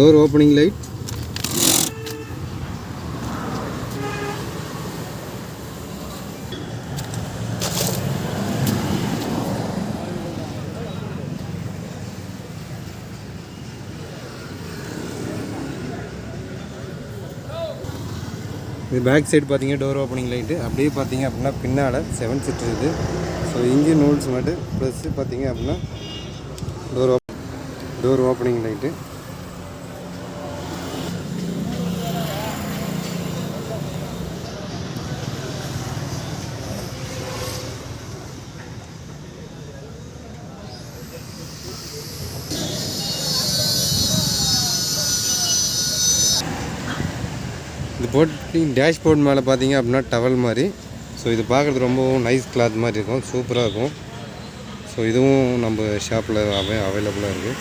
Door opening light. இது back side பார்த்தீங்க door opening light. அப்படியே பார்த்தீங்க அப்படின்னா பின்னால் 7 சீட் இருக்குது. ஸோ இன்ஜின் ரூல்ஸ் மட்டும் ப்ளஸ்ஸு பார்த்தீங்க அப்படின்னா டோர் ஓப்பனிங் லைட்டு. இது போட்டு டேஷ்போர்ட் மேலே பார்த்தீங்க அப்படின்னா டவல் மாதிரி. ஸோ இது பார்க்குறது ரொம்பவும் நைஸ் கிளாத் மாதிரி இருக்கும், சூப்பராக இருக்கும். ஸோ இதுவும் நம்ம ஷாப்பில் அவைலபிளாக இருக்குது.